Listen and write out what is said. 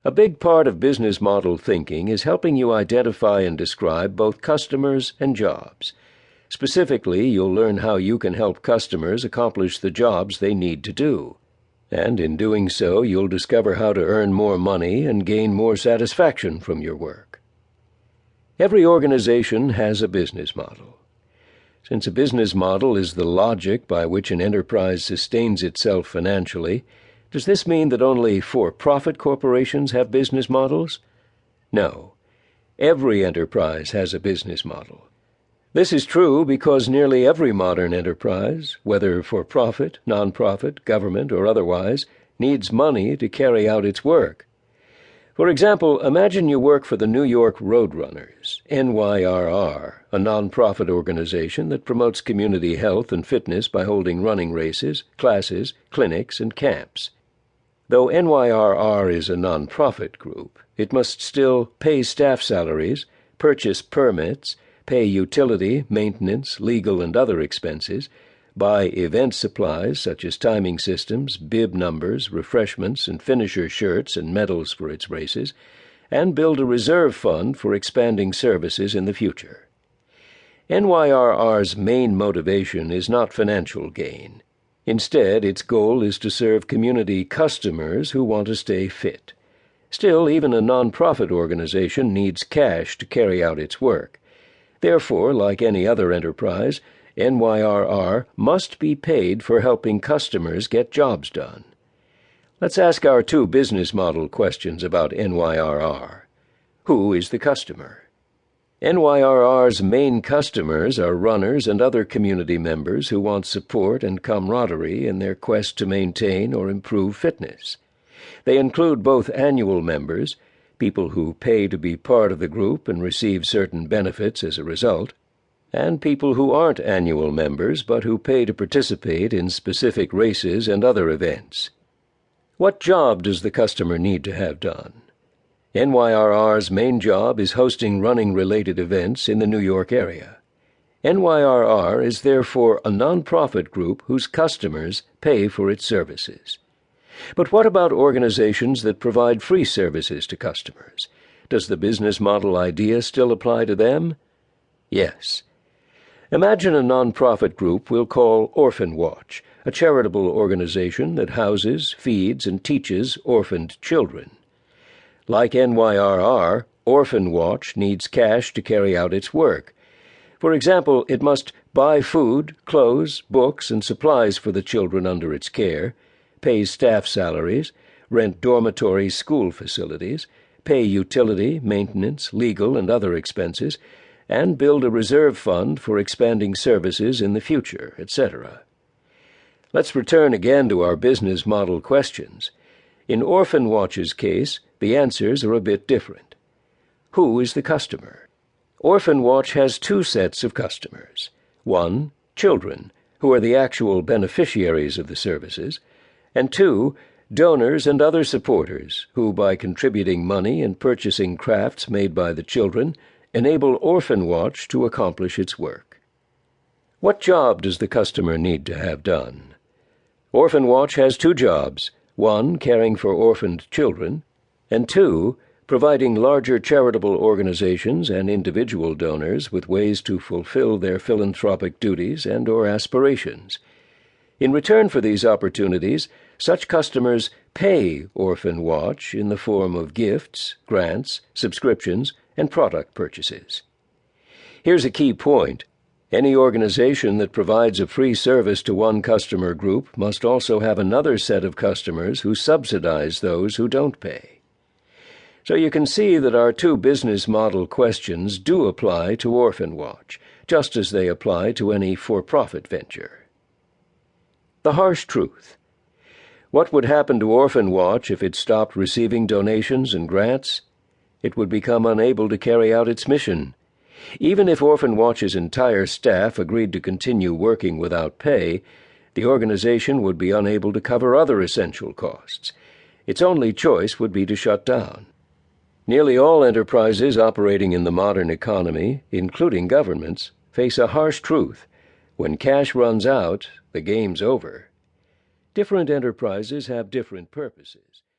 A big part of business model thinking is helping you identify and describe both customers and jobs. Specifically, you'll learn how you can help customers accomplish the jobs they need to do. And in doing so, you'll discover how to earn more money and gain more satisfaction from your work. Every organization has a business model. Since a business model is the logic by which an enterprise sustains itself financially, does this mean that only for-profit corporations have business models? No. Every enterprise has a business model. This is true because nearly every modern enterprise, whether for-profit, non-profit, government, or otherwise, needs money to carry out its work. For example, imagine you work for the New York Roadrunners, NYRR, a non-profit organization that promotes community health and fitness by holding running races, classes, clinics, and camps. Though NYRR is a non-profit group, it must still pay staff salaries, purchase permits, pay utility, maintenance, legal, and other expenses, buy event supplies such as timing systems, bib numbers, refreshments, and finisher shirts and medals for its races, and build a reserve fund for expanding services in the future. NYRR's main motivation is not financial gain. Instead, its goal is to serve community customers who want to stay fit. Still, even a non-profit organization needs cash to carry out its work. Therefore, like any other enterprise, NYRR must be paid for helping customers get jobs done. Let's ask our two business model questions about NYRR. Who is the customer? NYRR's main customers are runners and other community members who want support and camaraderie in their quest to maintain or improve fitness. They include both annual members, people who pay to be part of the group and receive certain benefits as a result, and people who aren't annual members but who pay to participate in specific races and other events. What job does the customer need to have done? NYRR's main job is hosting running-related events in the New York area. NYRR is therefore a non-profit group whose customers pay for its services. But what about organizations that provide free services to customers? Does the business model idea still apply to them? Yes. Imagine a non-profit group we'll call Orphan Watch, a charitable organization that houses, feeds, and teaches orphaned children. Like NYRR, Orphan Watch needs cash to carry out its work. For example, it must buy food, clothes, books, and supplies for the children under its care, pay staff salaries, rent dormitory school facilities, pay utility, maintenance, legal, and other expenses, and build a reserve fund for expanding services in the future, etc. Let's return again to our business model questions. In Orphan Watch's case, the answers are a bit different. Who is the customer? Orphan Watch has two sets of customers. One, children, who are the actual beneficiaries of the services, and two, donors and other supporters who, by contributing money and purchasing crafts made by the children, enable Orphan Watch to accomplish its work. What job does the customer need to have done? Orphan Watch has two jobs, one, caring for orphaned children, and two, providing larger charitable organizations and individual donors with ways to fulfill their philanthropic duties and/or aspirations. In return for these opportunities, such customers pay Orphan Watch in the form of gifts, grants, subscriptions, and product purchases. Here's a key point. Any organization that provides a free service to one customer group must also have another set of customers who subsidize those who don't pay. So you can see that our two business model questions do apply to Orphan Watch, just as they apply to any for-profit venture. The harsh truth. What would happen to Orphan Watch if it stopped receiving donations and grants? It would become unable to carry out its mission. Even if Orphan Watch's entire staff agreed to continue working without pay, the organization would be unable to cover other essential costs. Its only choice would be to shut down. Nearly all enterprises operating in the modern economy, including governments, face a harsh truth. When cash runs out, the game's over. Different enterprises have different purposes.